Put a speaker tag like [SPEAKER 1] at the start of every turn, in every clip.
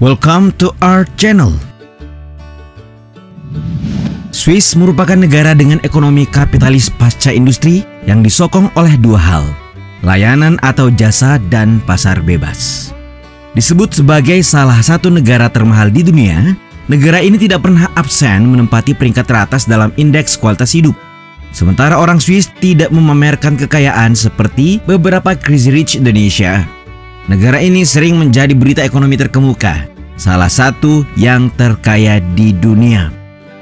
[SPEAKER 1] Welcome to our channel. Swiss merupakan negara dengan ekonomi kapitalis pasca industri yang disokong oleh dua hal, layanan atau jasa dan pasar bebas. Disebut sebagai salah satu negara termahal di dunia, negara ini tidak pernah absen menempati peringkat teratas dalam indeks kualitas hidup. Sementara orang Swiss tidak memamerkan kekayaan seperti beberapa Crazy Rich Indonesia. Negara ini sering menjadi berita ekonomi terkemuka, salah satu yang terkaya di dunia.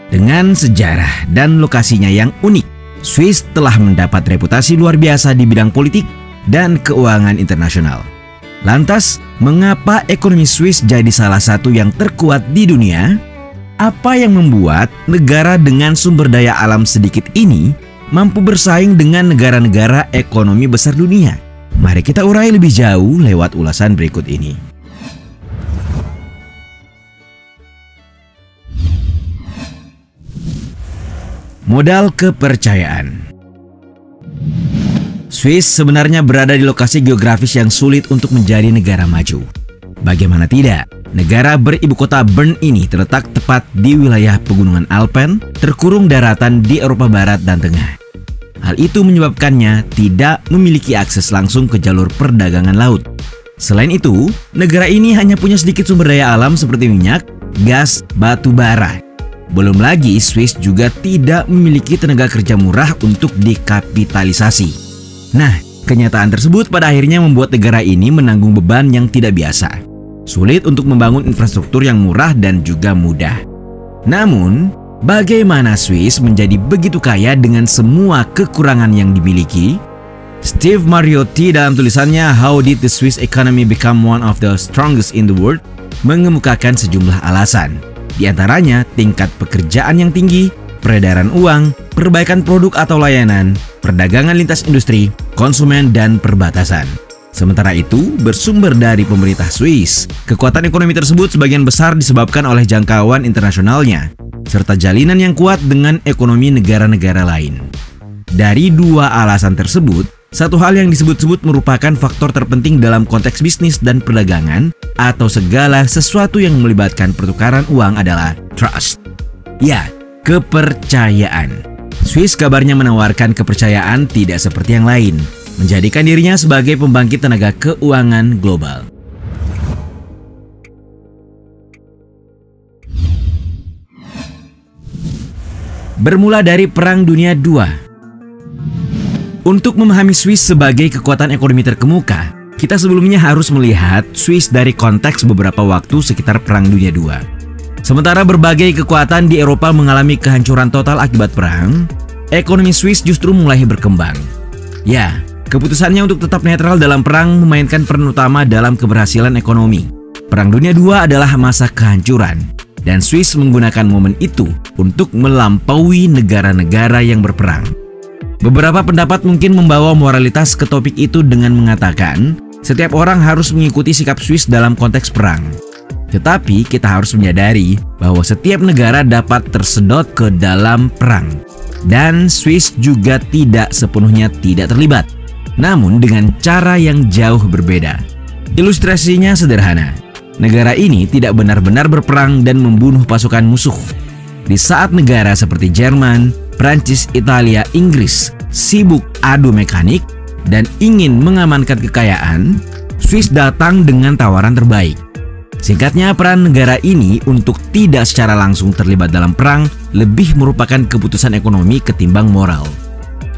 [SPEAKER 1] Dengan sejarah dan lokasinya yang unik, Swiss telah mendapat reputasi luar biasa di bidang politik dan keuangan internasional. Lantas, mengapa ekonomi Swiss jadi salah satu yang terkuat di dunia? Apa yang membuat negara dengan sumber daya alam sedikit ini mampu bersaing dengan negara-negara ekonomi besar dunia? Mari kita urai lebih jauh lewat ulasan berikut ini. Modal kepercayaan. Swiss sebenarnya berada di lokasi geografis yang sulit untuk menjadi negara maju. Bagaimana tidak, negara beribu kota Bern ini terletak tepat di wilayah pegunungan Alpen, terkurung daratan di Eropa Barat dan Tengah. Hal itu menyebabkannya tidak memiliki akses langsung ke jalur perdagangan laut. Selain itu, negara ini hanya punya sedikit sumber daya alam seperti minyak, gas, batu bara. Belum lagi Swiss juga tidak memiliki tenaga kerja murah untuk dikapitalisasi. Nah, kenyataan tersebut pada akhirnya membuat negara ini menanggung beban yang tidak biasa. Sulit untuk membangun infrastruktur yang murah dan juga mudah. Namun, bagaimana Swiss menjadi begitu kaya dengan semua kekurangan yang dimiliki? Steve Mariotti dalam tulisannya How Did the Swiss Economy Become One of the Strongest in the World mengemukakan sejumlah alasan. Di antaranya tingkat pekerjaan yang tinggi, peredaran uang, perbaikan produk atau layanan, perdagangan lintas industri, konsumen, dan perbatasan. Sementara itu, bersumber dari pemerintah Swiss, kekuatan ekonomi tersebut sebagian besar disebabkan oleh jangkauan internasionalnya, serta jalinan yang kuat dengan ekonomi negara-negara lain. Dari dua alasan tersebut, satu hal yang disebut-sebut merupakan faktor terpenting dalam konteks bisnis dan perdagangan atau segala sesuatu yang melibatkan pertukaran uang adalah trust. Ya, kepercayaan. Swiss kabarnya menawarkan kepercayaan tidak seperti yang lain, menjadikan dirinya sebagai pembangkit tenaga keuangan global. Bermula dari Perang Dunia II. Untuk memahami Swiss sebagai kekuatan ekonomi terkemuka, kita sebelumnya harus melihat Swiss dari konteks beberapa waktu sekitar Perang Dunia II. Sementara berbagai kekuatan di Eropa mengalami kehancuran total akibat perang, ekonomi Swiss justru mulai berkembang. Ya, keputusannya untuk tetap netral dalam perang memainkan peran utama dalam keberhasilan ekonomi. Perang Dunia II adalah masa kehancuran, dan Swiss menggunakan momen itu untuk melampaui negara-negara yang berperang. Beberapa pendapat mungkin membawa moralitas ke topik itu dengan mengatakan setiap orang harus mengikuti sikap Swiss dalam konteks perang. Tetapi kita harus menyadari bahwa setiap negara dapat tersedot ke dalam perang. Dan Swiss juga tidak sepenuhnya tidak terlibat, namun dengan cara yang jauh berbeda. Ilustrasinya sederhana. Negara ini tidak benar-benar berperang dan membunuh pasukan musuh. Di saat negara seperti Jerman, Prancis, Italia, Inggris sibuk adu mekanik dan ingin mengamankan kekayaan, Swiss datang dengan tawaran terbaik. Singkatnya, peran negara ini untuk tidak secara langsung terlibat dalam perang lebih merupakan keputusan ekonomi ketimbang moral.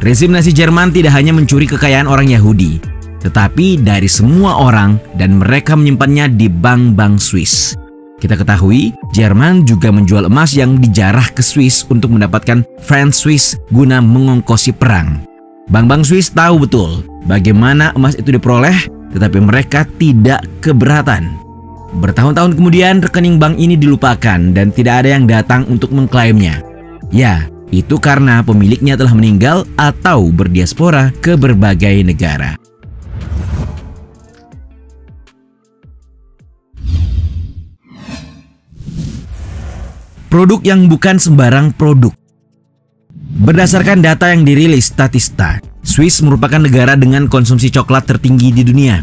[SPEAKER 1] Rezim Nazi Jerman tidak hanya mencuri kekayaan orang Yahudi, tetapi dari semua orang, dan mereka menyimpannya di bank-bank Swiss. Kita ketahui, Jerman juga menjual emas yang dijarah ke Swiss untuk mendapatkan franc Swiss guna mengongkosi perang. Bank-bank Swiss tahu betul bagaimana emas itu diperoleh, tetapi mereka tidak keberatan. Bertahun-tahun kemudian, rekening bank ini dilupakan dan tidak ada yang datang untuk mengklaimnya. Ya, itu karena pemiliknya telah meninggal atau berdiaspora ke berbagai negara. Produk yang bukan sembarang produk. Berdasarkan data yang dirilis Statista, Swiss merupakan negara dengan konsumsi coklat tertinggi di dunia.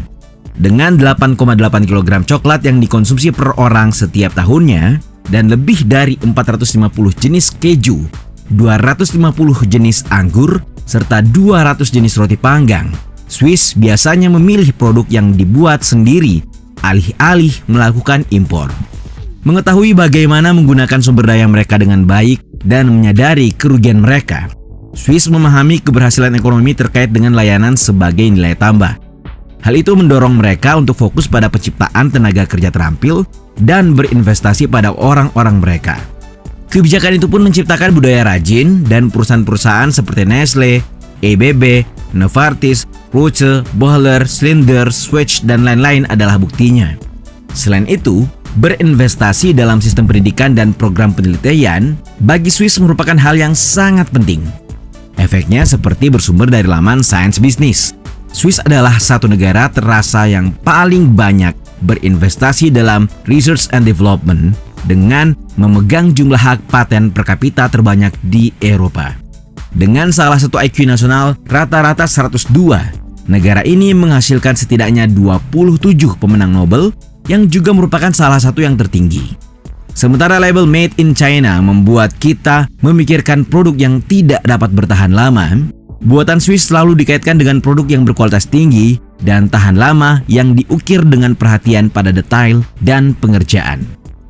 [SPEAKER 1] Dengan 8,8 kg coklat yang dikonsumsi per orang setiap tahunnya, dan lebih dari 450 jenis keju, 250 jenis anggur, serta 200 jenis roti panggang, Swiss biasanya memilih produk yang dibuat sendiri alih-alih melakukan impor. Mengetahui bagaimana menggunakan sumber daya mereka dengan baik dan menyadari kerugian mereka, Swiss memahami keberhasilan ekonomi terkait dengan layanan sebagai nilai tambah. Hal itu mendorong mereka untuk fokus pada penciptaan tenaga kerja terampil dan berinvestasi pada orang-orang mereka. Kebijakan itu pun menciptakan budaya rajin dan perusahaan-perusahaan seperti Nestle, EBB, Novartis, Roche, Bohler, Schindler, Swatch, dan lain-lain adalah buktinya. Selain itu, berinvestasi dalam sistem pendidikan dan program penelitian bagi Swiss merupakan hal yang sangat penting. Efeknya seperti bersumber dari laman Science Business. Swiss adalah satu negara terasa yang paling banyak berinvestasi dalam research and development dengan memegang jumlah hak paten per kapita terbanyak di Eropa. Dengan salah satu IQ nasional rata-rata 102, negara ini menghasilkan setidaknya 27 pemenang Nobel yang juga merupakan salah satu yang tertinggi. Sementara label Made in China membuat kita memikirkan produk yang tidak dapat bertahan lama, buatan Swiss selalu dikaitkan dengan produk yang berkualitas tinggi dan tahan lama yang diukir dengan perhatian pada detail dan pengerjaan.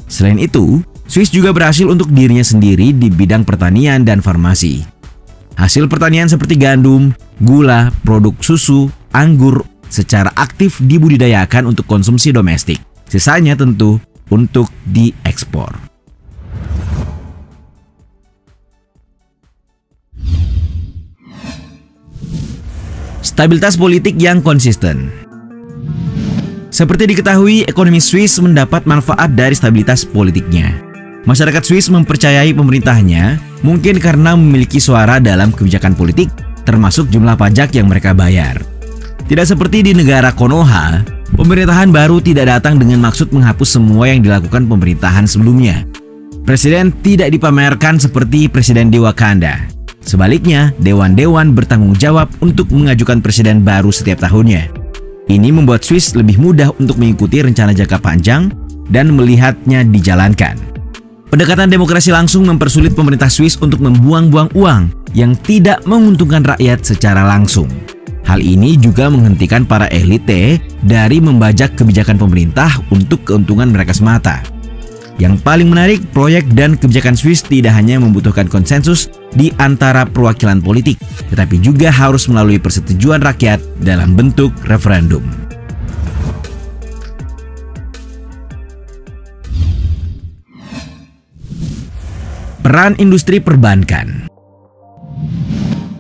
[SPEAKER 1] Selain itu, Swiss juga berhasil untuk dirinya sendiri di bidang pertanian dan farmasi. Hasil pertanian seperti gandum, gula, produk susu, anggur secara aktif dibudidayakan untuk konsumsi domestik. Sisanya tentu untuk diekspor. Stabilitas politik yang konsisten. Seperti diketahui, ekonomi Swiss mendapat manfaat dari stabilitas politiknya. Masyarakat Swiss mempercayai pemerintahnya mungkin karena memiliki suara dalam kebijakan politik, termasuk jumlah pajak yang mereka bayar. Tidak seperti di negara Konoha, pemerintahan baru tidak datang dengan maksud menghapus semua yang dilakukan pemerintahan sebelumnya. Presiden tidak dipamerkan seperti presiden di Wakanda. Sebaliknya, dewan-dewan bertanggung jawab untuk mengajukan presiden baru setiap tahunnya. Ini membuat Swiss lebih mudah untuk mengikuti rencana jangka panjang dan melihatnya dijalankan. Pendekatan demokrasi langsung mempersulit pemerintah Swiss untuk membuang-buang uang yang tidak menguntungkan rakyat secara langsung. Hal ini juga menghentikan para elite dari membajak kebijakan pemerintah untuk keuntungan mereka semata. Yang paling menarik, proyek dan kebijakan Swiss tidak hanya membutuhkan konsensus di antara perwakilan politik, tetapi juga harus melalui persetujuan rakyat dalam bentuk referendum. Peran industri perbankan.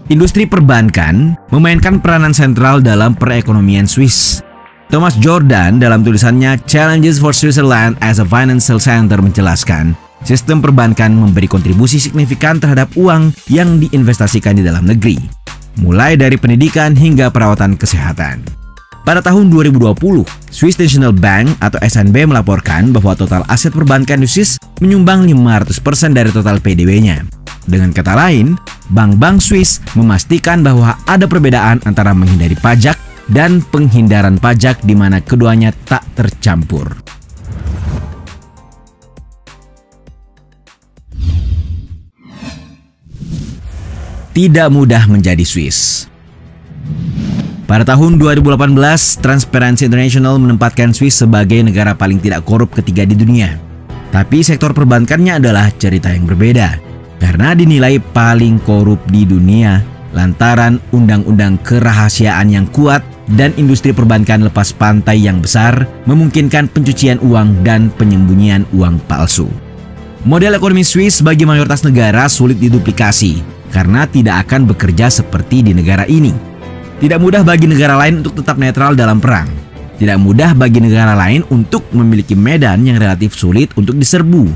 [SPEAKER 1] Industri perbankan memainkan peranan sentral dalam perekonomian Swiss. Thomas Jordan dalam tulisannya Challenges for Switzerland as a Financial Center menjelaskan, sistem perbankan memberi kontribusi signifikan terhadap uang yang diinvestasikan di dalam negeri, mulai dari pendidikan hingga perawatan kesehatan. Pada tahun 2020, Swiss National Bank atau SNB melaporkan bahwa total aset perbankan di Swiss menyumbang 500% dari total PDB-nya. Dengan kata lain, bank-bank Swiss memastikan bahwa ada perbedaan antara menghindari pajak dan penghindaran pajak di mana keduanya tak tercampur. Tidak mudah menjadi Swiss. Pada tahun 2018, Transparency International menempatkan Swiss sebagai negara paling tidak korup ketiga di dunia. Tapi sektor perbankannya adalah cerita yang berbeda, karena dinilai paling korup di dunia lantaran undang-undang kerahasiaan yang kuat dan industri perbankan lepas pantai yang besar memungkinkan pencucian uang dan penyembunyian uang palsu. Model ekonomi Swiss bagi mayoritas negara sulit diduplikasi karena tidak akan bekerja seperti di negara ini. Tidak mudah bagi negara lain untuk tetap netral dalam perang. Tidak mudah bagi negara lain untuk memiliki medan yang relatif sulit untuk diserbu.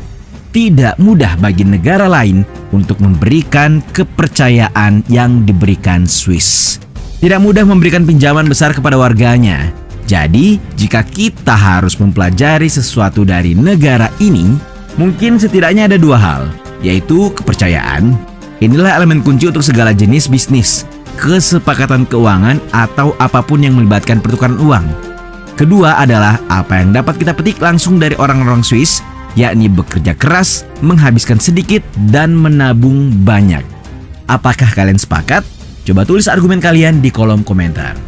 [SPEAKER 1] Tidak mudah bagi negara lain untuk memberikan kepercayaan yang diberikan Swiss. Tidak mudah memberikan pinjaman besar kepada warganya. Jadi, jika kita harus mempelajari sesuatu dari negara ini, mungkin setidaknya ada dua hal, yaitu kepercayaan. Inilah elemen kunci untuk segala jenis bisnis, kesepakatan keuangan, atau apapun yang melibatkan pertukaran uang. Kedua adalah apa yang dapat kita petik langsung dari orang-orang Swiss, yakni bekerja keras, menghabiskan sedikit, dan menabung banyak. Apakah kalian sepakat? Coba tulis argumen kalian di kolom komentar.